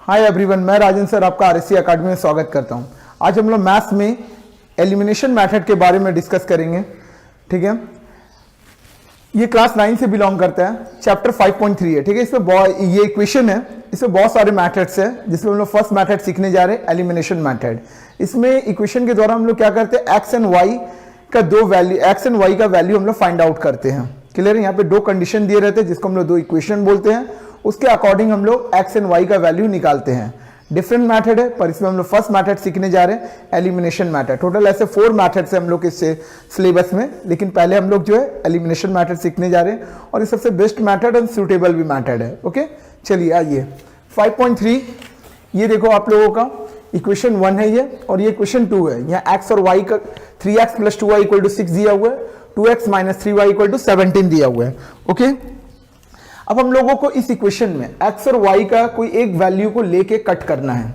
Hi everyone, मैं राजन sir आपका RSC academy में स्वागत करता हूं। आज हम लोग मैथ्स में एलिमिनेशन मेथड के बारे में डिस्कस करेंगे। ठीक है, ये क्लास 9 से बिलोंग करता है, चैप्टर 5.3 है। ठीक है, इसमें ये इक्वेशन है, इसमें बहुत सारे मेथड्स है, जिसमें हम लोग फर्स्ट मेथड सीखने जा रहे हैं, एलिमिनेशन मेथड। इसमें इक्वेशन के द्वारा हम लोग क्या करते हैं, एक्स एंड वाई का एक्स एंड वाई का वैल्यू हम लोग फाइंड आउट करते हैं। क्लियर है, यहाँ पे दो कंडीशन दिए रहते हैं जिसको हम लोग दो इक्वेशन बोलते हैं, उसके अकॉर्डिंग हम लोग एक्स एंड वाई का वैल्यू निकालते हैं। डिफरेंट मेथड है, पर इसमें हम लोग फर्स्ट मेथड सीखने जा रहे हैं, एलिमिनेशन मेथड। टोटल ऐसे 4 मेथड्स है हम लोग इस सिलेबस में, लेकिन पहले हम लोग जो है एलिमिनेशन मेथड सीखने जा रहे हैं, और ये सबसे बेस्ट मेथड और सुटेबल भी मेथड है। ओके, चलिए आइए 5.3, ये देखो आप लोगों का इक्वेशन 1 है ये, और ये इक्वेशन 2 है। यहाँ एक्स और वाई का 3x + 2y = 6 दिया हुआ है, 2x - 3y = 17 दिया हुआ है। ओके, अब हम लोगों को इस इक्वेशन में x और y का कोई एक वैल्यू को लेके कट करना है।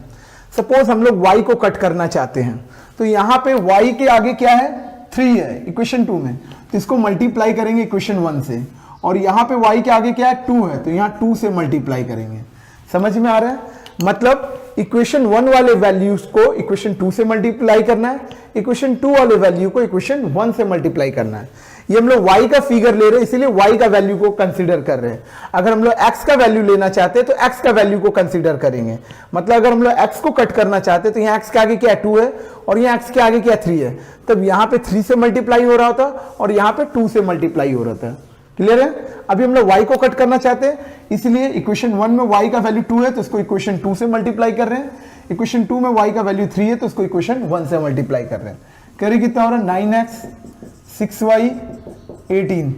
सपोज हम लोग y को कट करना चाहते हैं, तो यहाँ पे y के आगे क्या है, 3 है इक्वेशन 2 में, तो इसको मल्टीप्लाई करेंगे इक्वेशन 1 से, और यहाँ पे y के आगे क्या है, 2 है, तो यहाँ 2 से मल्टीप्लाई करेंगे। समझ में आ रहा है, मतलब इक्वेशन 1 वाले वैल्यूज को इक्वेशन 2 से मल्टीप्लाई करना है, इक्वेशन 2 वाले वैल्यू को इक्वेशन 1 से मल्टीप्लाई करना है। ये हम लोग y का फिगर ले रहे हैं, इसीलिए y का वैल्यू को कंसीडर कर रहे हैं। अगर हम लोग x का वैल्यू लेना चाहते हैं तो x का वैल्यू को कंसीडर करेंगे। मतलब अगर हम लोग x को कट करना चाहते हैं तो यहाँ x के आगे क्या है, 2 है, और यहाँ x के आगे क्या 3 है, तब यहाँ पे 3 से मल्टीप्लाई हो रहा होता और यहाँ पे 2 से मल्टीप्लाई हो रहा था। क्लियर है, अभी हम लोग y को कट करना चाहते हैं, इसलिए इक्वेशन 1 में y का वैल्यू 2 है तो इसको इक्वेशन 2 से मल्टीप्लाई कर रहे हैं, इक्वेशन 2 में y का वैल्यू 3 है तो इसको इक्वेशन 1 से मल्टीप्लाई कर रहे हैं। करिए कितना हो रहा है, 9x 6y 18,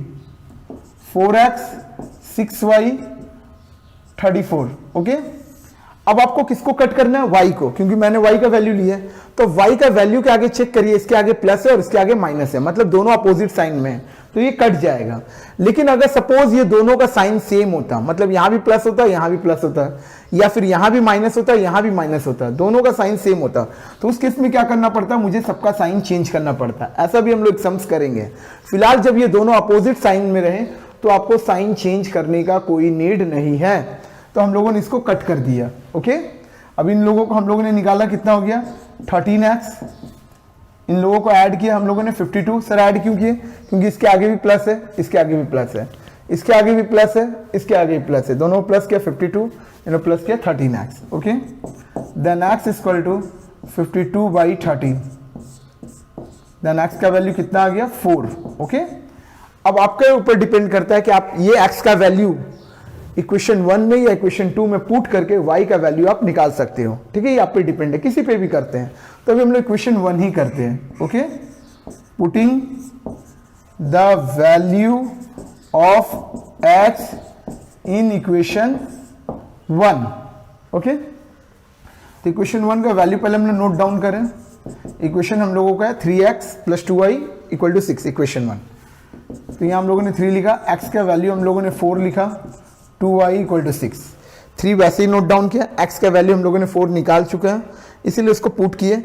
4x 6y 34। Okay, अब आपको किसको कट करना है, y को, क्योंकि मैंने y का वैल्यू लिया है, तो y का वैल्यू के आगे चेक करिए, इसके आगे प्लस है और इसके आगे माइनस है, मतलब दोनों अपोजिट साइन में है, तो ये कट जाएगा। लेकिन अगर सपोज ये दोनों का साइन सेम होता, मतलब यहां भी प्लस होता है, यहां भी प्लस होता है, या फिर यहां भी माइनस होता है, यहां भी माइनस होता है, दोनों का साइन सेम होता, तो उस केस में क्या करना पड़ता है, मुझे सबका साइन चेंज करना पड़ता है। ऐसा भी हम लोग सम्स करेंगे। फिलहाल जब ये दोनों अपोजिट साइन में रहे तो आपको साइन चेंज करने का कोई नीड नहीं है, तो हम लोगों ने इसको कट कर दिया। ओके, अब इन लोगों को हम लोगों ने निकाला, कितना हो गया 13x, इन लोगों को ऐड किया हम लोगों ने 52। सर ऐड क्यों किए, क्योंकि इसके आगे भी प्लस है, इसके आगे भी प्लस है, इसके आगे भी प्लस है, इसके आगे भी प्लस है, दोनों प्लस किया 52, इन्होंने प्लस किया 13x। Okay, then x = 52/13, then x का वैल्यू कितना आ गया, 4। ओके, अब आपके ऊपर डिपेंड करता है कि आप ये x का वैल्यू इक्वेशन 1 में या इक्वेशन 2 में पुट करके y का वैल्यू आप निकाल सकते हो। ठीक है, ये आप पे डिपेंड है, किसी पे भी करते हैं, तो अभी हम लोग इक्वेशन 1 ही करते हैं। Okay, putting the value of x in equation 1। Okay, तो इक्वेशन 1 का वैल्यू पहले हम लोग नोट डाउन करें। इक्वेशन हम लोगों का है 3x + 2y = 6, इक्वेशन 1। तो यहाँ हम लोगों ने 3 लिखा, x का वैल्यू हम लोगों ने 4 लिखा, 2y = 6। 3 वैसे ही नोट डाउन किया, x का वैल्यू हम लोगों ने 4 निकाल चुके हैं, इसीलिए उसको पुट किए,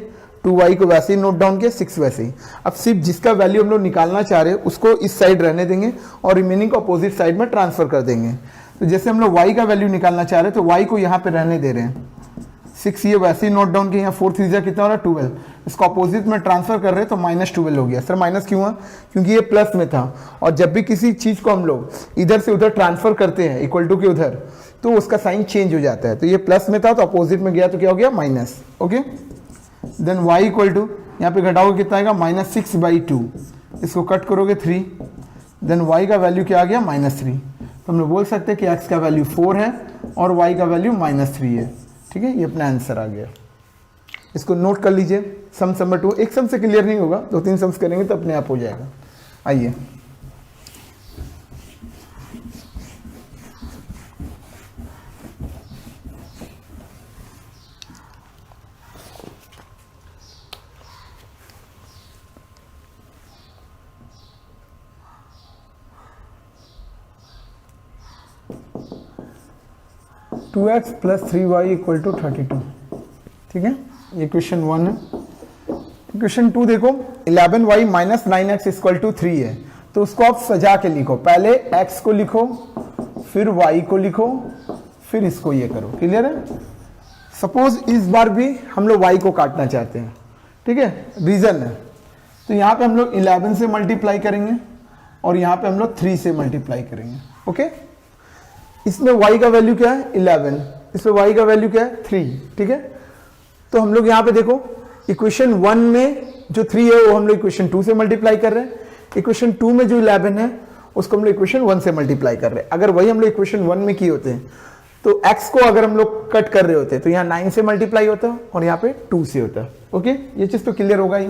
2y को वैसे ही नोट डाउन किया, 6 वैसे ही। अब सिर्फ जिसका वैल्यू हम लोग निकालना चाह रहे हैं उसको इस साइड रहने देंगे और रिमेनिंग को अपोजिट साइड में ट्रांसफर कर देंगे। तो जैसे हम लोग y का वैल्यू निकालना चाह रहे हैं तो y को यहाँ पे रहने दे रहे हैं, 6 ये वैसे ही नोट डाउन किया, यहाँ 4 3 कितना हो रहा है, 12, इसको अपोजिट में ट्रांसफर कर रहे हैं तो -12 हो गया। सर माइनस क्यों हुआ, क्योंकि ये प्लस में था, और जब भी किसी चीज को हम लोग इधर से उधर ट्रांसफर करते हैं इक्वल टू के उधर, तो उसका साइन चेंज हो जाता है, तो ये प्लस में था तो अपोजिट में गया तो क्या हो गया, माइनस। ओके, देन y = यहाँ पे घटाओगे कितना आएगा, -6/2, इसको कट करोगे 3, देन y का वैल्यू क्या आ गया, -3। तो हम लोग बोल सकते हैं कि x का वैल्यू 4 है और y का वैल्यू -3 है। ठीक है, ये अपना आंसर आ गया। इसको नोट कर लीजिए, सम नंबर 2। एक सम से क्लियर नहीं होगा, 2-3 सम्स करेंगे तो अपने आप हो जाएगा। आइए (2x + 3y = 32). ठीक है, ये क्वेश्चन 1 है। क्वेश्चन 2 देखो, 11y - 9x = 3 है, तो उसको आप सजा के लिखो, पहले x को लिखो, फिर y को लिखो, फिर इसको ये करो। क्लियर है, सपोज इस बार भी हम लोग y को काटना चाहते हैं, ठीक है, रीजन है, तो यहाँ पे हम लोग 11 से मल्टीप्लाई करेंगे और यहाँ पे हम लोग 3 से मल्टीप्लाई करेंगे। ओके, इसमें y का वैल्यू क्या है 11, इसमें y का वैल्यू क्या है 3, ठीक है। तो हम लोग यहाँ पे देखो इक्वेशन 1 में जो 3 है वो हम लोग इक्वेशन 2 से मल्टीप्लाई कर रहे हैं, इक्वेशन 2 में जो 11 है उसको हम लोग इक्वेशन 1 से मल्टीप्लाई कर रहे हैं। अगर वही हम लोग इक्वेशन 1 में किए होते हैं तो x को अगर हम लोग कट कर रहे होते तो यहाँ 9 से मल्टीप्लाई होता और यहाँ पे 2 से होता। ओके, ये चीज तो क्लियर होगा ही।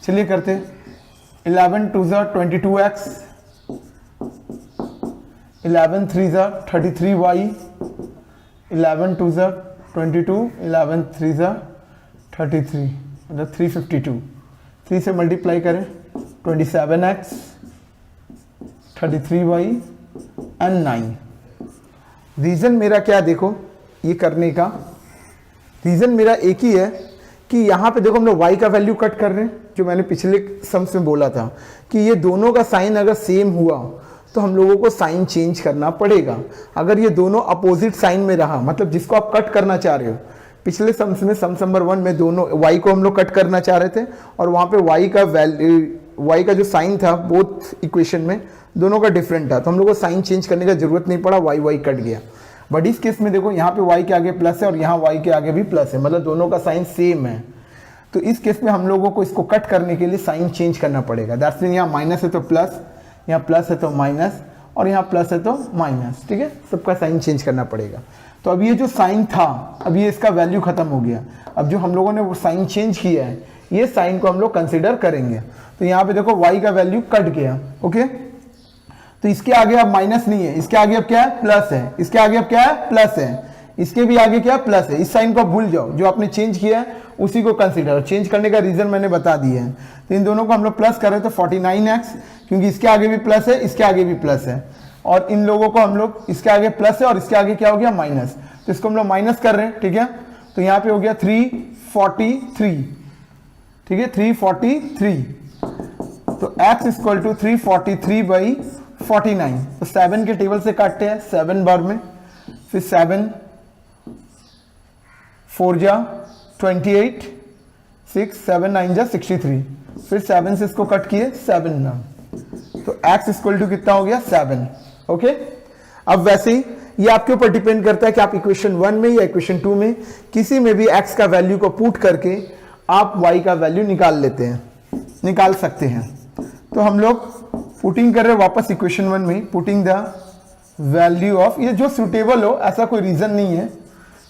चलिए करते हैं, 11 2 ज़ा 22x, 11 3 ज़ा 33y, 11 2 ज़ा 22, 11 3 ज़ा 33, मतलब 352। 3 से मल्टीप्लाई करें 27x, 33y एंड 9। रीजन मेरा क्या, देखो ये करने का रीजन मेरा एक ही है कि यहाँ पे देखो हम लोग y का वैल्यू कट कर रहे हैं, जो मैंने पिछले सम्स में बोला था कि ये दोनों का साइन अगर सेम हुआ तो हम लोगों को साइन चेंज करना पड़ेगा। अगर ये दोनों अपोजिट साइन में रहा, मतलब जिसको आप कट करना चाह रहे हो, पिछले सम्स में सम्स नंबर 1 में दोनों y को हम लोग कट करना चाह रहे थे और वहाँ पे y का जो साइन था बोथ इक्वेशन में दोनों का डिफरेंट था, तो हम लोग को साइन चेंज करने का जरूरत नहीं पड़ा, y कट गया। बट इस केस में देखो यहाँ पे y के आगे प्लस है और यहाँ y के आगे भी प्लस है, मतलब दोनों का साइन सेम है। तो इस केस में हम लोगों को इसको कट करने के लिए साइन चेंज करना पड़ेगा। दैट्स मीन यहाँ माइनस है तो प्लस, यहाँ प्लस है तो माइनस और यहाँ प्लस है तो माइनस, ठीक है, सबका साइन चेंज करना पड़ेगा। तो अब ये जो साइन था, अब ये इसका वैल्यू खत्म हो गया। अब जो हम लोगों ने वो साइन चेंज किया है, ये साइन को हम लोग कंसिडर करेंगे। तो यहाँ पे देखो y का वैल्यू कट गया। ओके, तो इसके आगे अब माइनस नहीं है, इसके आगे अब क्या है प्लस है, इसके आगे अब क्या है प्लस है, इसके भी आगे क्या प्लस है। इस साइन को आप भूल जाओ, जो आपने चेंज किया है उसी को कंसीडर। चेंज करने का रीजन मैंने बता दिया है। तो इन दोनों को हम लोग प्लस कर रहे हैं तो 49x, क्योंकि इसके आगे भी प्लस है, इसके आगे भी प्लस है, और इन लोगों को हम लोग इसके आगे प्लस है और इसके आगे क्या हो गया माइनस, तो इसको हम लोग माइनस कर रहे हैं, ठीक है। तो यहाँ पे हो गया 343, ठीक है, 343। तो x इक्वल टू 343 बाई 49। तो 7 के टेबल से काटते हैं 7 बार में, फिर 7 4 जा 28, 6 7 9 जा 63, फिर 7 से इसको कट किए 7 ना, तो x इक्वल टू कितना हो गया 7। ओके, अब वैसे ही ये आपके ऊपर डिपेंड करता है कि आप इक्वेशन 1 में या इक्वेशन 2 में किसी में भी x का वैल्यू को पुट करके आप y का वैल्यू निकाल सकते हैं। तो हम लोग पुटिंग कर रहे हैं वापस इक्वेशन 1 में, पुटिंग द वैल्यू ऑफ, ये जो सुटेबल हो, ऐसा कोई रीजन नहीं है,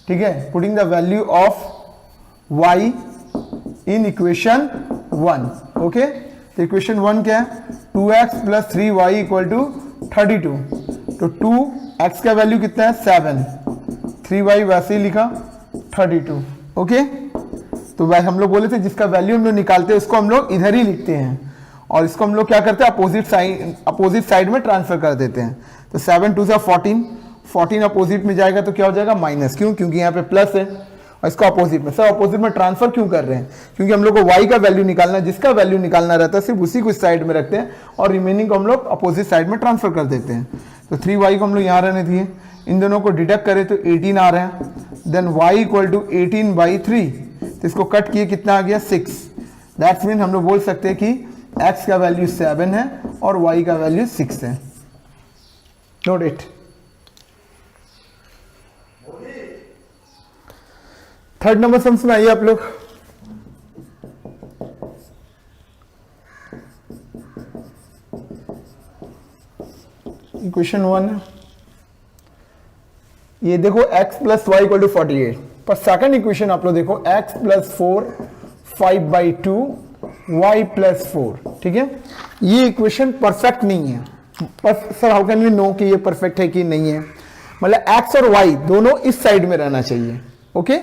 ठीक है। Putting the value of y in equation 1। Okay, तो इक्वेशन 1 क्या है, 2x plus 3y equal to 32। तो 2x का वैल्यू कितना है 7, 3y वैसे ही लिखा 32। ओके, तो भाई हम लोग बोले थे जिसका वैल्यू हम लोग निकालते हैं उसको हम लोग इधर ही लिखते हैं और इसको हम लोग क्या करते हैं अपोजिट साइड में ट्रांसफर कर देते हैं। तो 7 2 14, 14 अपोजिट में जाएगा तो क्या हो जाएगा माइनस, क्यों, क्योंकि यहाँ पे प्लस है और इसको अपोजिट में, सब अपोजिट में ट्रांसफर क्यों कर रहे हैं, क्योंकि हम लोग को y का वैल्यू निकालना है, जिसका वैल्यू निकालना रहता है सिर्फ उसी को इस साइड में रखते हैं और रिमेनिंग को हम लोग अपोजिट साइड में ट्रांसफर कर देते हैं। तो 3y को हम लोग यहाँ रहने दिए, इन दोनों को डिडक्ट करें तो 18 आ रहा है, then y equal to 18 by 3, तो इसको कट किए कितना आ गया 6। दैट्स मीन हम लोग बोल सकते हैं कि x का वैल्यू 7 है और y का वैल्यू 6 है। Note it. Third number sums में आइए आप लोग। इक्वेशन 1 ये देखो x plus y equal to 48, पर सेकंड इक्वेशन आप लोग देखो x प्लस 4 5/2 y प्लस 4, ठीक है। ये इक्वेशन परफेक्ट नहीं है। पर sir how can we know कि ये परफेक्ट है कि नहीं है, मतलब x और y दोनों इस साइड में रहना चाहिए। ओके,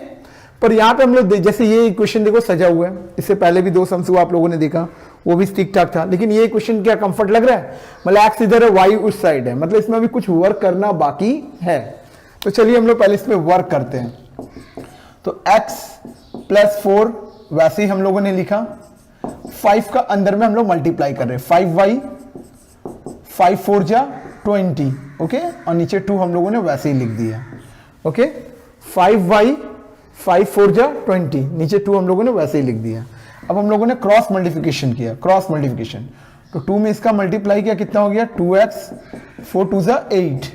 पर यहाँ पे हम लोग जैसे ये इक्वेशन देखो सजा हुआ है, इससे पहले भी 2 सम्स हुआ आप लोगों ने देखा, वो भी ठीक ठाक था, लेकिन ये इक्वेशन क्या कंफर्ट लग रहा है, मतलब x इधर है y उस साइड है, मतलब इसमें अभी कुछ वर्क करना बाकी है। तो चलिए हम लोग पहले इसमें वर्क करते हैं। तो x प्लस 4 वैसे ही हम लोगों ने लिखा, 5 का अंदर में हम लोग मल्टीप्लाई कर रहे हैं, 5y 5 4 जा 20, ओके, और नीचे 2 हम लोगों ने वैसे ही लिख दिया। ओके, 5y 5 4 जा 20, नीचे 2 हम लोगों ने वैसे ही लिख दिया। अब हम लोगों ने क्रॉस मल्टीप्लिकेशन किया, क्रॉस मल्टीप्लिकेशन, तो 2 में इसका मल्टीप्लाई किया, कितना हो गया 2x, 4 2 जा 8,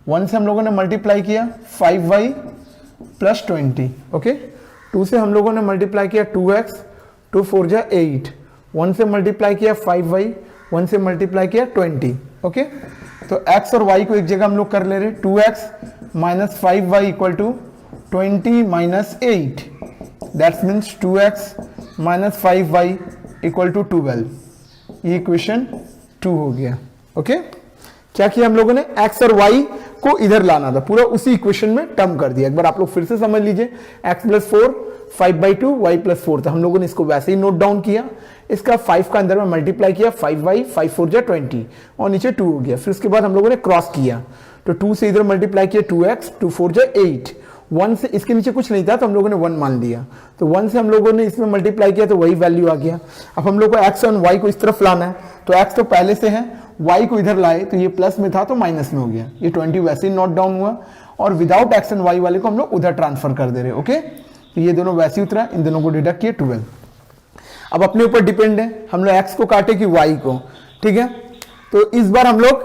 1 से हम लोगों ने मल्टीप्लाई किया 5y प्लस 20, ओके। 2 से हम लोगों ने मल्टीप्लाई किया 2x, 2 4 जा 8, 1 से मल्टीप्लाई किया 5y, 1 से मल्टीप्लाई किया 20, ओके। तो x और y को एक जगह हम लोग कर ले रहे, 2x minus 5y equal to 20 minus 8, that's means 2x minus 5y equal to 12, ये इक्वेशन 2 हो गया, ओके। क्या किया हम लोगों ने, x और y को इधर लाना था, पूरा उसी इक्वेशन में टर्म कर दिया। एक बार आप लोग फिर से समझ लीजिए, x प्लस 4 5/2 y प्लस 4 था, हम लोगों ने इसको वैसे ही नोट डाउन किया, इसका 5 का अंदर में मल्टीप्लाई किया 5y, 5 4 जा 20 और नीचे 2 हो गया। फिर उसके बाद हम लोगों ने क्रॉस किया, तो 2 से इधर मल्टीप्लाई किया 2x, 2 4 जा 8, 1 से इसके नीचे कुछ नहीं था तो हम लोगों ने 1 मान लिया, तो 1 से हम लोगों ने इसमें मल्टीप्लाई किया तो वही वैल्यू आ गया। अब हम लोग को x और y को इस तरफ लाना है, तो x तो पहले से है, y को इधर लाए तो ये प्लस में था तो माइनस में हो गया, ये 20 वैसे ही नोट डाउन हुआ, और विदाउट x एंड y वाले को हम लोग उधर ट्रांसफर कर दे रहे, ओके। तो ये दोनों वैसे ही उतरा, इन दोनों को डिडक्ट किए 12। अब अपने ऊपर डिपेंड है, हम लोग x को काटे कि y को, ठीक है। तो इस बार हम लोग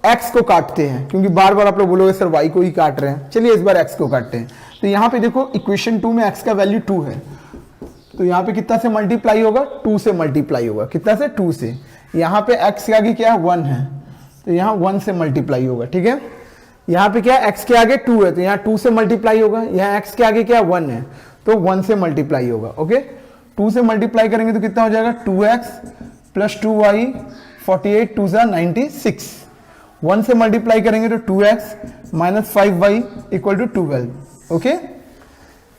x को काटते हैं, क्योंकि बार बार आप लोग बोलोगे सर y को ही काट रहे हैं, चलिए इस बार x को काटते हैं। तो यहाँ पे देखो इक्वेशन 2 में x का वैल्यू 2 है, तो यहाँ पे कितना से मल्टीप्लाई होगा, 2 से मल्टीप्लाई होगा, कितना से 2 से। यहाँ पे x के आगे क्या है 1 है, तो यहाँ 1 से मल्टीप्लाई होगा, ठीक है। यहाँ पे क्या है x के आगे 2 है, तो यहाँ 2 से मल्टीप्लाई होगा, यहाँ x के आगे क्या 1 है तो 1 से मल्टीप्लाई होगा, ओके। 2 से मल्टीप्लाई करेंगे तो कितना हो जाएगा 2x प्लस 2y, 48 2 जा 96, 1 से मल्टीप्लाई करेंगे तो 2x minus 5y equal to 12, okay.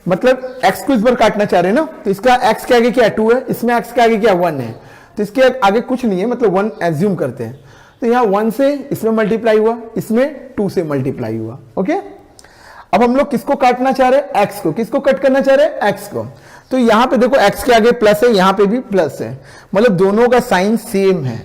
मतलब x को इस बार काटना चाह रहे हैं ना, तो इसका x के आगे क्या 2 है, इसमें x के आगे क्या 1 है, तो इसके आगे कुछ नहीं है, मतलब 1 एज्यूम करते हैं। तो यहाँ 1 से इसमें मल्टीप्लाई हुआ, इसमें 2 से मल्टीप्लाई हुआ, ओके। अब हम लोग किसको काटना चाह रहे हैं, x को, किसको कट करना चाह रहे हैं x को। तो यहाँ पे देखो x के आगे प्लस है, यहाँ पे भी प्लस है, मतलब दोनों का साइन सेम है।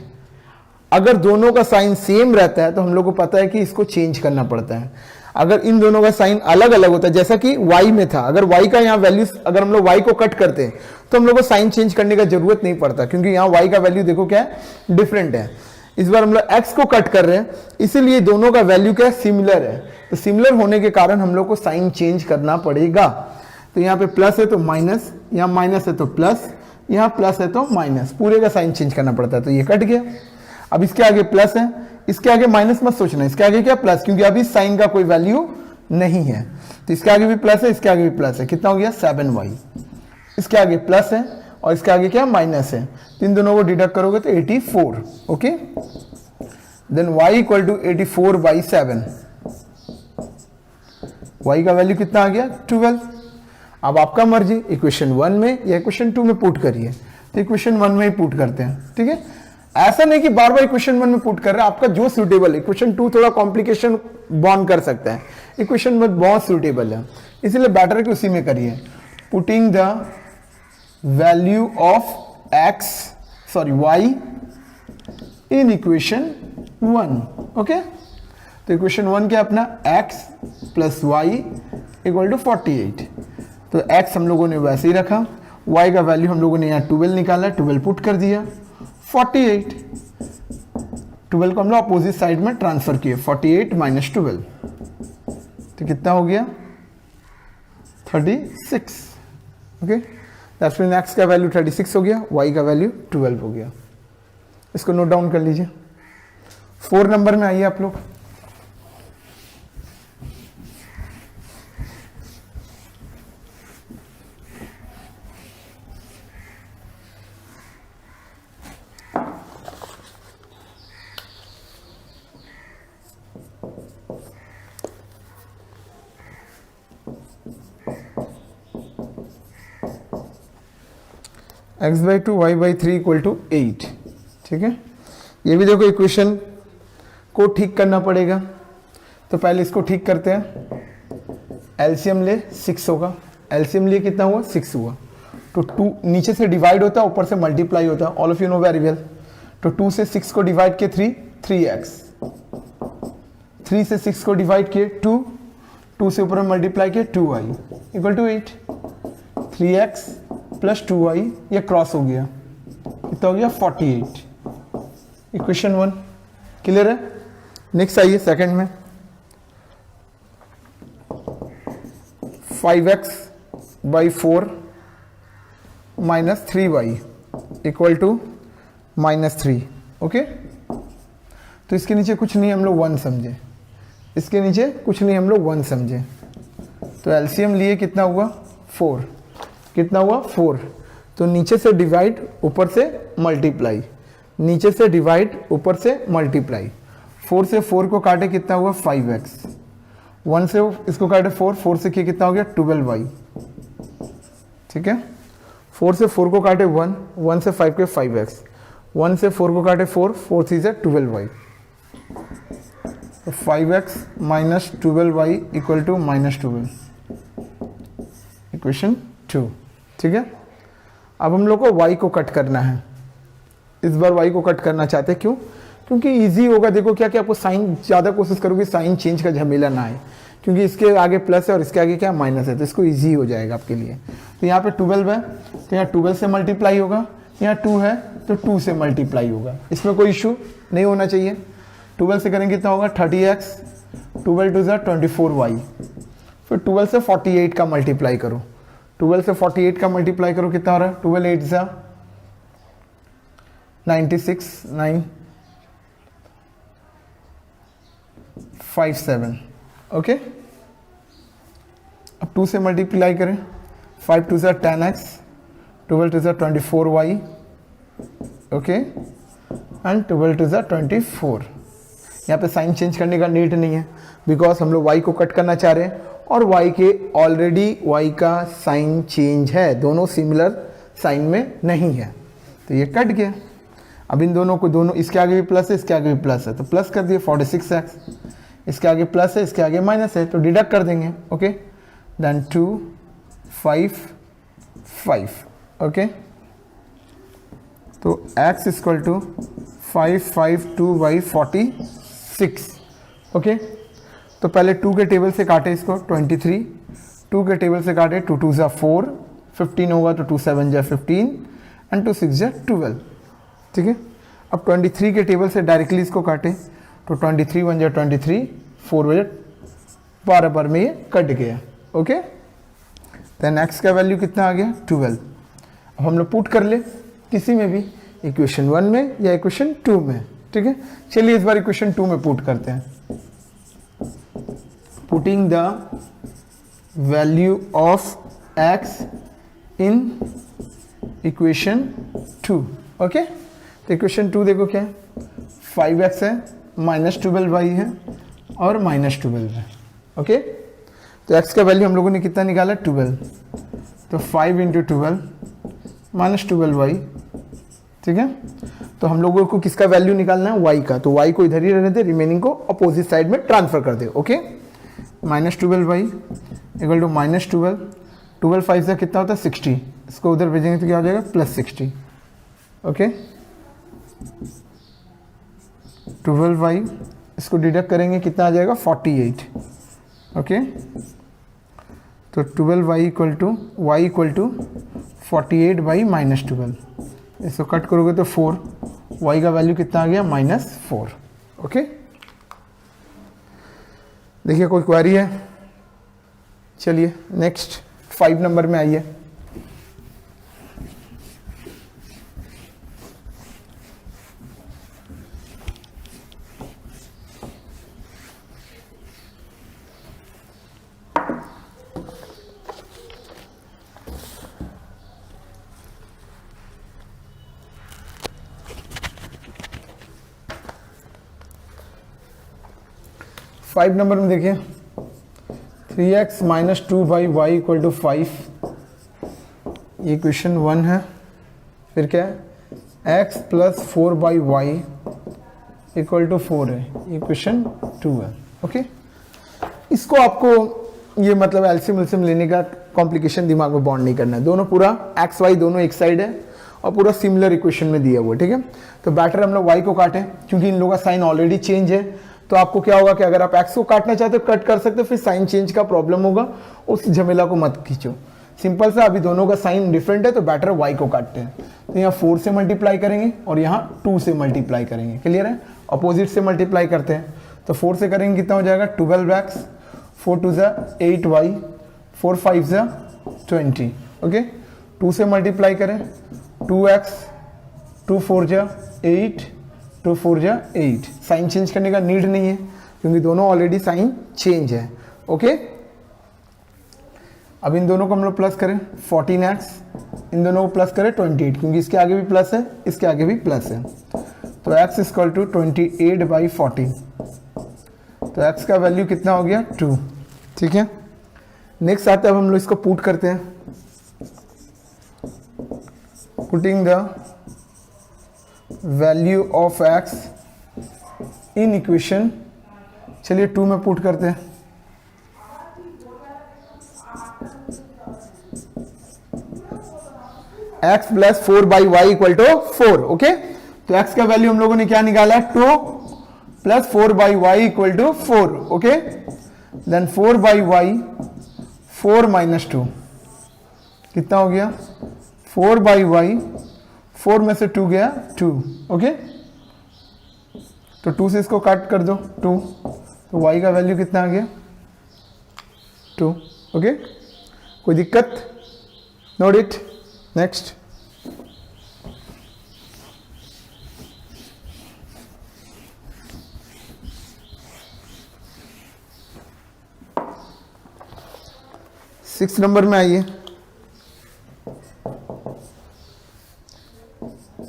अगर दोनों का साइन सेम रहता है तो हम लोग को पता है कि इसको चेंज करना पड़ता है। अगर इन दोनों का साइन अलग अलग होता है, जैसा कि y में था, अगर y का यहाँ वैल्यू, अगर हम लोग y को कट करते हैं तो हम लोग को साइन चेंज करने का जरूरत नहीं पड़ता, क्योंकि यहाँ y का वैल्यू देखो क्या है, डिफरेंट है। इस बार हम लोग x को कट कर रहे हैं, इसीलिए दोनों का वैल्यू क्या है, सिमिलर है, तो सिमिलर होने के कारण हम लोग को साइन चेंज करना पड़ेगा। तो यहाँ पे प्लस है तो माइनस, यहाँ माइनस है तो प्लस, यहाँ प्लस है तो माइनस, पूरे का साइन चेंज करना पड़ता है, तो ये कट गया। अब इसके आगे प्लस है, इसके आगे माइनस मत सोचना, इसके आगे क्या प्लस, क्योंकि अभी साइन का कोई वैल्यू नहीं है, तो इसके आगे भी प्लस है, इसके आगे भी प्लस है, कितना हो गया 7y, इसके आगे प्लस है और इसके आगे क्या माइनस है, तो इन दोनों को डिडक्ट करोगे तो 84, okay. Then y equal to 84/7, y का वैल्यू कितना आ गया 12। अब आपका मर्जी, इक्वेशन 1 में या इक्वेशन 2 में पुट करिए, तो इक्वेशन 1 में ही पुट करते हैं, ठीक है। ऐसा नहीं कि बार बार इक्वेशन 1 में पुट कर रहे हैं, आपका जो सुटेबल है। इक्वेशन 2 थोड़ा कॉम्प्लिकेशन बॉर्न कर सकता है, इक्वेशन 1 बहुत सुटेबल है, इसलिए बेटर है कि उसी में करिए। Putting the value of y in equation 1, okay. तो इक्वेशन 1 क्या अपना x plus y equal to 48, तो x हम लोगों ने वैसे ही रखा, y का वैल्यू हम लोगों ने यहाँ 12 निकाला, 12 पुट कर दिया, 48, 12 को हम लोग अपोजिट साइड में ट्रांसफर किए, 48 माइनस 12, तो कितना हो गया 36, ओके। दैट्स मीन x का वैल्यू 36 हो गया, y का वैल्यू 12 हो गया। इसको नोट डाउन कर लीजिए। 4 नंबर में आइए आप लोग। x/2 y/3 इक्वल टू 8, ठीक है। ये भी देखो इक्वेशन को ठीक करना पड़ेगा, तो पहले इसको ठीक करते हैं। एलसीएम ले 6 होगा, एलसीएम लिए कितना हुआ 6 हुआ, तो 2 नीचे से डिवाइड होता है, ऊपर से मल्टीप्लाई होता है, all of you know very well. तो 2 से 6 को डिवाइड किए 3, 3x, 3 से 6 को डिवाइड किए 2, 2 से ऊपर में मल्टीप्लाई किए 2y equal to 8। 3x plus 2y, ये क्रॉस हो गया, कितना हो गया 48। इक्वेशन 1 क्लियर है। नेक्स्ट आइए सेकंड में, 5x बाई 4 minus 3y equal to -3। Okay, तो इसके नीचे कुछ नहीं हम लोग 1 समझे, इसके नीचे कुछ नहीं हम लोग 1 समझे, तो एलसीएम लिए कितना हुआ 4, कितना हुआ 4। तो नीचे से डिवाइड ऊपर से मल्टीप्लाई, नीचे से डिवाइड ऊपर से मल्टीप्लाई। 4 से 4 को काटे कितना हुआ 5x, 1 से इसको काटे 4, 4 से किया कितना हो गया 12y। ठीक है, 4 से 4 को काटे 1, 1 से 5 के 5x, 1 से 4 को काटे 4, 4 3 से 12y। तो 5x minus 12y equal to -12, equation 2। ठीक है, अब हम लोग को y को कट करना है, इस बार y को कट करना चाहते हैं, क्यों? क्योंकि इजी होगा। देखो क्या कि आपको साइन ज़्यादा कोशिश करोगे साइन चेंज का झमेला ना आए, क्योंकि इसके आगे प्लस है और इसके आगे क्या माइनस है, तो इसको इजी हो जाएगा आपके लिए। तो यहाँ पे 12 है तो यहाँ 12 से मल्टीप्लाई होगा, यहाँ 2 है तो 2 से मल्टीप्लाई होगा, इसमें कोई इशू नहीं होना चाहिए। 12 से करेंगे कितना होगा 30x, 12 2 24y, फिर 12 से 48 का मल्टीप्लाई करो, 12 से 48 का मल्टीप्लाई करो कितना हो रहा है 12 8 96 9 5 7। ओके, अब 2 से मल्टीप्लाई करें, 5 2 10x, 12 2 24y, ओके, एंड 12 2 24। यहाँ पे साइन चेंज करने का नीड नहीं है, बिकॉज हम लोग y को कट करना चाह रहे हैं और y के ऑलरेडी y का साइन चेंज है, दोनों सिमिलर साइन में नहीं है, तो ये कट गया। अब इन दोनों को, दोनों इसके आगे भी प्लस है, इसके आगे भी प्लस है, तो प्लस कर दिए 46x, इसके आगे प्लस है, इसके आगे माइनस है, तो डिडक्ट कर देंगे। Okay, then 2 5 5। ओके, तो x इक्वल टू 552/46। ओके, तो पहले 2 के टेबल से काटे इसको 23, 2 के टेबल से काटे 2 2 4, 15 होगा तो 2 7 15 एंड 2 6 12। ठीक है, अब 23 के टेबल से डायरेक्टली इसको काटे तो 23 1 23, 4 बजे 12 बार में ये कट गया। ओके, देन x का वैल्यू कितना आ गया 12। अब हम लोग पुट कर ले किसी में भी, इक्वेशन 1 में या इक्वेशन 2 में। ठीक है, चलिए इस बार इक्वेशन 2 में पुट करते हैं। Putting the value of x in equation 2। Okay, तो इक्वेशन 2 देखो क्या है, 5x है, -12y है और -12 है। ओके, तो x का वैल्यू हम लोगों ने कितना निकाला 12, तो 5 × 12 -12y। ठीक है, तो हम लोगों को किसका वैल्यू निकालना है y का, तो y को इधर ही रहने दे, रिमेनिंग को अपोजिट साइड में ट्रांसफर कर दे। ओके, -12y इक्वल टू -12, 12 5 से कितना होता है 60, इसको उधर भेजेंगे तो क्या हो जाएगा +60। ओके, 12y इसको डिडक्ट करेंगे कितना आ जाएगा 48। ओके, तो 12y equal to y equal to 48/-12, इसको कट करोगे तो 4, y का वैल्यू कितना आ गया -4। ओके, देखिए कोई क्वेरी है? चलिए नेक्स्ट 5 नंबर में आइए। फाइव नंबर में देखिए 3x - 2/y इक्वल टू 5, ये क्वेश्चन 1 है। फिर क्या है x + 4/y इक्वल टू 4 है, ये क्वेश्चन 2 है। ओके, इसको आपको ये मतलब एलसीएम एलसीएम लेने का कॉम्प्लिकेशन दिमाग में बॉन्ड नहीं करना है, दोनों पूरा x y दोनों एक साइड है और पूरा सिमिलर इक्वेशन में दिया हुआ है। ठीक है, तो बेटर हम लोग y को काटें, क्योंकि इन लोगों का साइन ऑलरेडी चेंज है, तो आपको क्या होगा कि अगर आप x को काटना चाहते हो कट कर सकते हो, फिर साइन चेंज का प्रॉब्लम होगा, उस झमेला को मत खींचो। सिंपल सा, अभी दोनों का साइन डिफरेंट है तो बेटर y को काटते हैं। तो यहाँ 4 से मल्टीप्लाई करेंगे और यहाँ 2 से मल्टीप्लाई करेंगे। क्लियर है? अपोजिट से मल्टीप्लाई करते हैं तो 4 से करेंगे कितना हो जाएगा 12x, 4 2 ज़ा 8y, 4 5 ज़ा 20। ओके, 2 से मल्टीप्लाई करें 2x, 2 4 ज़ा 8, 2 4 ज़ा 8। साइन चेंज करने का नीड नहीं है क्योंकि दोनों ऑलरेडी साइन चेंज है। ओके, अब इन दोनों को हम लोग प्लस करें 14x, इन दोनों को प्लस करें 28 क्योंकि इसके आगे भी प्लस है, इसके आगे भी प्लस है। तो x इक्वल टू 28/14। तो x का वैल्यू कितना हो गया 2। ठीक है, नेक्स्ट आता है, अब हम लोग इसको पुट करते हैं। Putting the value of x in equation, चलिए 2 में पुट करते हैं। x plus 4/y equal to 4। Okay, तो x का वैल्यू हम लोगों ने क्या निकाला है 2 plus 4/y equal to 4। Okay, then 4/y 4 minus 2 कितना हो गया 4/y, 4 में से 2 गया 2। ओके, तो 2 से इसको काट कर दो 2, तो y का वैल्यू कितना आ गया 2। ओके, कोई दिक्कत? Note it. Next, six number में आइए।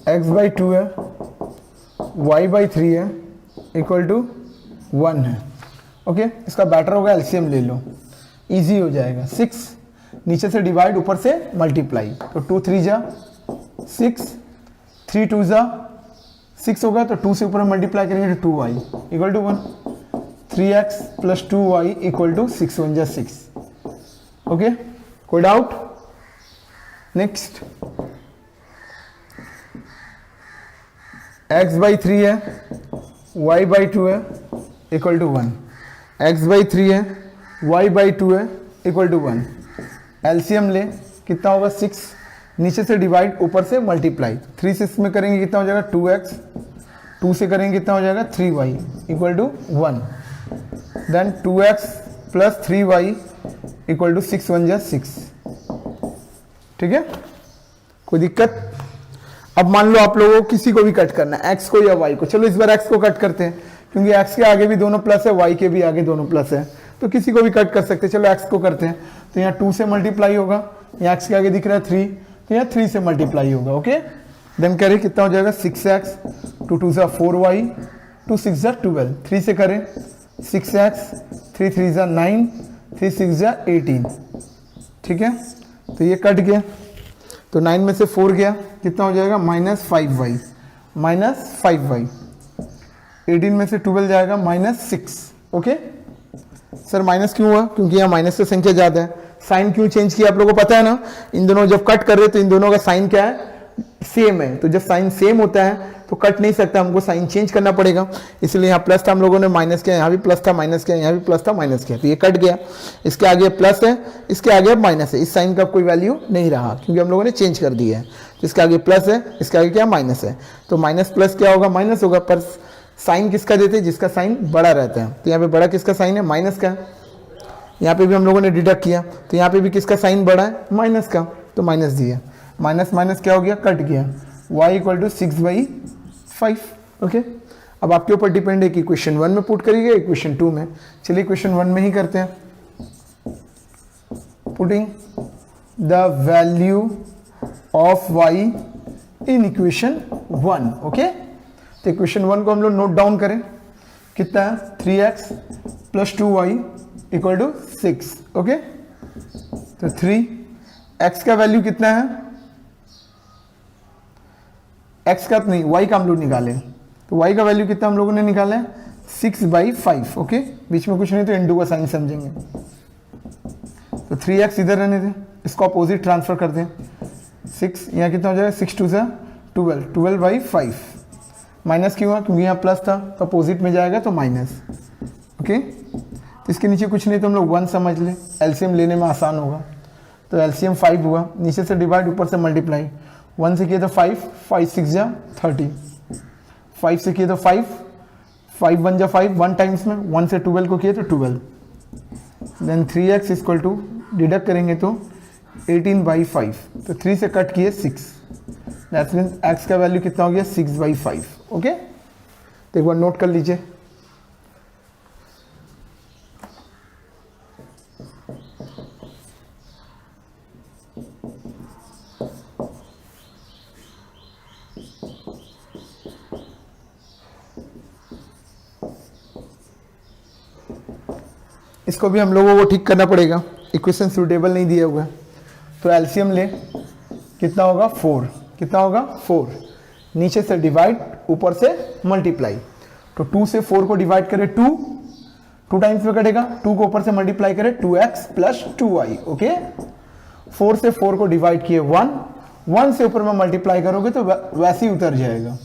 x/2 है, y/3 है, इक्वल टू 1 है। ओके, इसका बैटर होगा एलसीएम ले लो, इजी हो जाएगा। 6 नीचे से डिवाइड, ऊपर से मल्टीप्लाई, तो 2 3 जा 6, 3 2 जा 6 होगा, तो 2 से ऊपर मल्टीप्लाई करेंगे तो 2y equal to 1। 3x plus 2y equal to 6 1 जा 6। ओके, कोई डाउट? नेक्स्ट, x/3 है, y/2 है, इक्वल टू 1। x/3 है, y/2 है, इक्वल टू 1। एलसीएम ले, कितना होगा 6, नीचे से डिवाइड, ऊपर से मल्टीप्लाई। 3 से इसमें करेंगे कितना हो जाएगा 2x, 2 से करेंगे कितना हो जाएगा 3y equal to 1। Then 2x plus 3y equal to 6 1 जा 6। ठीक है, कोई दिक्कत? अब मान लो आप लोगों को किसी को भी कट करना है, x को या y को। चलो इस बार x को कट करते हैं क्योंकि x के आगे भी दोनों प्लस है, y के भी आगे दोनों प्लस है, तो किसी को भी कट कर सकते हैं। चलो x को करते हैं, तो यहाँ 2 से मल्टीप्लाई होगा, यहाँ x के आगे दिख रहा है 3, तो यहाँ 3 से मल्टीप्लाई होगा। ओके, देन करें कितना हो जाएगा 6x, 2 2 ज़ा 4y, 2 6 ज़ा 12। 3 से करें 6x, 3 3 ज़ा 9, 3 6 ज़ा 18। ठीक है, तो ये कट गया, तो 9 में से 4 गया, कितना हो जाएगा -5y, -5y। 18 में से 12 जाएगा -6। ओके, सर माइनस क्यों हुआ? क्योंकि यहाँ माइनस से संख्या ज्यादा है। साइन क्यों चेंज किया आप लोगों को पता है ना? इन दोनों जब कट कर रहे तो इन दोनों का साइन क्या है? सेम है। तो जब साइन सेम होता है तो कट नहीं सकता, हमको साइन चेंज करना पड़ेगा। इसलिए यहाँ प्लस था, हम लोगों ने माइनस किया, यहाँ भी प्लस था माइनस किया, यहाँ भी प्लस था माइनस किया, तो ये कट गया। इसके आगे प्लस है, इसके आगे अब माइनस है, इस साइन का कोई वैल्यू नहीं रहा क्योंकि हम लोगों ने चेंज कर दिया है। तो इसके आगे प्लस है, इसके आगे क्या माइनस है, तो माइनस प्लस क्या होगा? माइनस होगा। पर साइन किसका देते हैं? जिसका साइन बड़ा रहता है। तो यहाँ पे बड़ा किसका साइन है? माइनस का। यहाँ पे भी हम लोगों ने डिडक्ट किया, तो यहाँ पे भी किसका साइन बड़ा है? माइनस का, तो माइनस दिया। माइनस माइनस क्या हो गया? कट गया। y equal to 6/5। ओके, अब आपके ऊपर डिपेंड है कि इक्वेशन 1 में पुट करिएगा, इक्वेशन 2 में। चलिए इक्वेशन 1 में ही करते हैं। Putting the value of y in equation 1। Okay, तो इक्वेशन 1 को हम लोग नोट डाउन करें। कितना है? 3x plus 2y equal to 6। Okay, तो 3x का वैल्यू कितना है? x का नहीं, y का हम लोग निकाले, तो y का वैल्यू कितना हम लोगों ने निकाला है? 6/5। ओके, बीच में कुछ नहीं तो इंटू का साइन समझेंगे। तो 3x इधर रहने दें, इसको अपोजिट ट्रांसफर कर दें। 6 यहाँ कितना हो जाएगा? 6 2 ज़ा 12, 12/5। माइनस क्यों हुआ? क्योंकि यहाँ प्लस था, तो अपोजिट में जाएगा तो माइनस। ओके, तो इसके नीचे कुछ नहीं तो हम लोग 1 समझ लें, एलसीएम लेने में आसान होगा। तो एलसीएम 5 हुआ, नीचे से डिवाइड ऊपर से मल्टीप्लाई, 1 से किए तो 5, 5 6 जा 30, 5 से किए तो 5, 5 1 जा 5, 1 टाइम्स में 1 से 12 को किए तो 12, then 3x equal to deduct करेंगे तो 18/5, तो 3 से कट किए 6, दैट्स मीन x का वैल्यू कितना हो गया 6/5। ओके, तो एक बार नोट कर लीजिए। इसको भी हम लोगों को ठीक करना पड़ेगा, इक्वेशन सूटेबल नहीं दिए हुए, तो एलसीएम ले, कितना होगा 4, कितना होगा 4, नीचे से डिवाइड ऊपर से मल्टीप्लाई, तो 2 से 4 को डिवाइड करें 2 टाइम्स में कटेगा, 2 को ऊपर से मल्टीप्लाई करें 2x प्लस 2y। ओके, 4 से 4 को डिवाइड किए 1 से ऊपर में मल्टीप्लाई करोगे तो वैसे ही उतर जाएगा।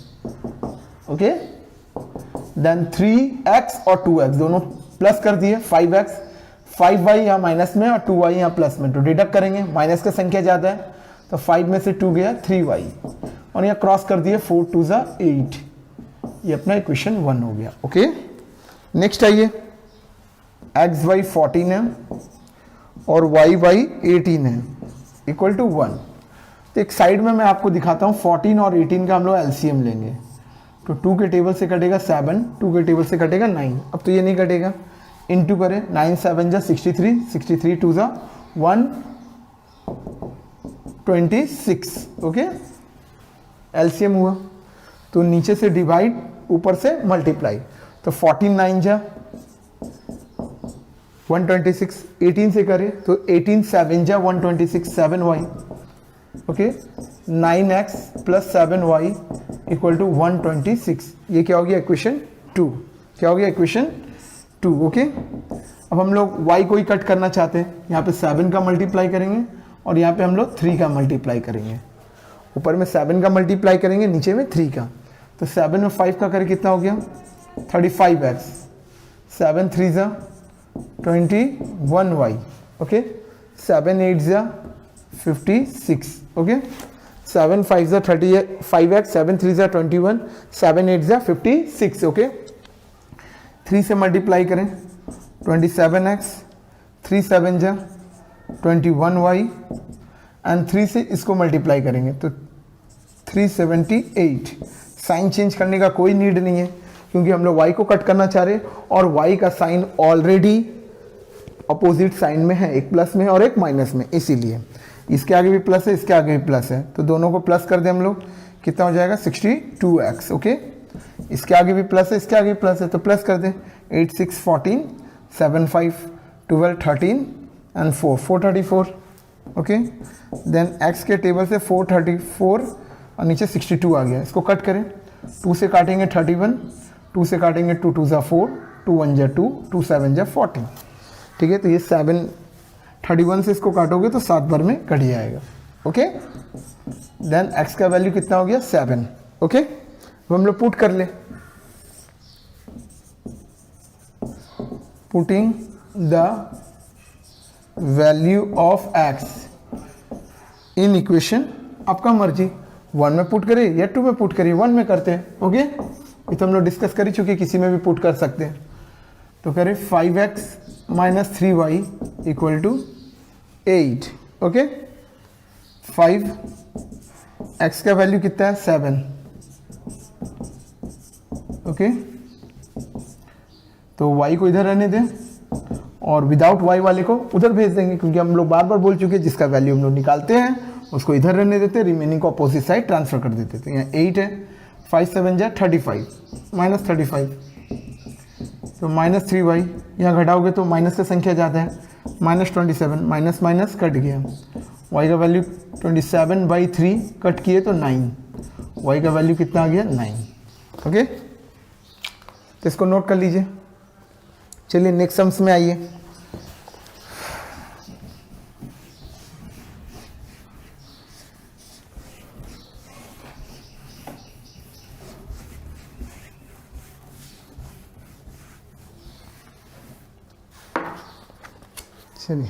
ओके, देन 3x और 2x दोनों प्लस कर दिए, 5x, 5y यहाँ माइनस में और 2y यहाँ प्लस में, तो डिडक्ट करेंगे, माइनस का संख्या ज्यादा है तो 5 में से 2 गया 3y, और यहाँ क्रॉस कर दिए 4 2 जा 8, ये अपना इक्वेशन 1 हो गया। ओके, नेक्स्ट आइए, एक्स वाई 14 है और वाई वाई 18 है इक्वल टू 1, तो एक साइड में मैं आपको दिखाता हूँ 14 और 18 का हम लोग एलसीएम लेंगे, तो 2 के टेबल से कटेगा 7, 2 के टेबल से कटेगा 9, अब तो ये नहीं कटेगा, इनटू करें 9 7 जा 63, 63 2 जा 126। ओके, एलसीएम हुआ, तो नीचे से डिवाइड ऊपर से मल्टीप्लाई, तो 14 9 जा 126, 18 से करें तो 18 7 जा 126, 7y। Okay, 9x plus 7y equal to 126, ये क्या हो गया इक्वेशन 2, क्या हो गया इक्वेशन 2। ओके, अब हम लोग y को ही कट करना चाहते हैं, यहाँ पे 7 का मल्टीप्लाई करेंगे और यहाँ पे हम लोग 3 का मल्टीप्लाई करेंगे, ऊपर में 7 का मल्टीप्लाई करेंगे, नीचे में 3 का, तो 7 में 5 का करें कितना हो गया 35x, 7 3 जा 21y। ओके, 7 8 जा 56। ओके, 7 5 जा 35x, 7 3 जा 21, 7 8 जा 56। ओके, 3 से मल्टीप्लाई करें 27x, 3 7 जा 21y, एंड 3 से इसको मल्टीप्लाई करेंगे तो 378। साइन चेंज करने का कोई नीड नहीं है क्योंकि हम लोग y को कट करना चाह रहे हैं और y का साइन ऑलरेडी अपोजिट साइन में है, एक प्लस में और एक माइनस में, इसीलिए इसके आगे भी प्लस है, इसके आगे भी प्लस है, तो दोनों को प्लस कर दें हम लोग, कितना हो जाएगा 62x। ओके, इसके आगे भी प्लस है, इसके आगे भी प्लस है, तो प्लस कर दें, 8 6 14, 7 5 12 13 एंड 4 434। ओके, देन x के टेबल से 434 और नीचे 62 आ गया, इसको कट करें, 2 से काटेंगे 31, 2 से काटेंगे 2 2 जा 4, 2 1 जा 2, 2 7 जा 14। ठीक है, तो ये 7 31 से इसको काटोगे तो 7 बार में कट जाएगा। ओके, देन x का वैल्यू कितना हो गया 7। ओके, अब हम लोग पुट कर ले, putting the value of x in equation, आपका मर्जी, 1 में पुट करिए या 2 में पुट करिए, 1 में करते हैं। ओके, ये तो हम लोग डिस्कस कर ही चुके, किसी में भी पुट कर सकते हैं, तो करें 5x minus 3y equal to 8। Okay, 5x का वैल्यू कितना है 7। ओके, तो y को इधर रहने दें और विदाउट y वाले को उधर भेज देंगे, क्योंकि हम लोग बार बार बोल चुके हैं जिसका वैल्यू हम लोग निकालते हैं उसको इधर रहने देते, रिमेनिंग को अपोजिट साइड ट्रांसफर कर देते। तो यहाँ 8 है, 5 7 जा 35 माइनस 35, तो माइनस 3y, यहाँ घटाओगे तो माइनस का संख्या ज़्यादा है, माइनस 27, माइनस माइनस कट गया, y का वैल्यू 27/3 कट किए तो 9, y का वैल्यू कितना आ गया 9। ओके, तो इसको नोट कर लीजिए। चलिए नेक्स्ट सम्स में आइए। चलिए,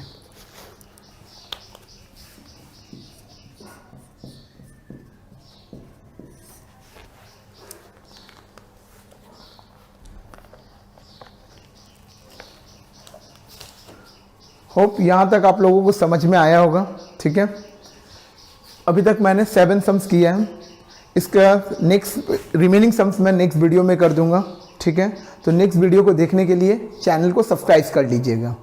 होप यहाँ तक आप लोगों को समझ में आया होगा। ठीक है, अभी तक मैंने 7 सम्स किए हैं, इसका नेक्स्ट रिमेनिंग सम्स मैं नेक्स्ट वीडियो में कर दूंगा। ठीक है, तो नेक्स्ट वीडियो को देखने के लिए चैनल को सब्सक्राइब कर लीजिएगा।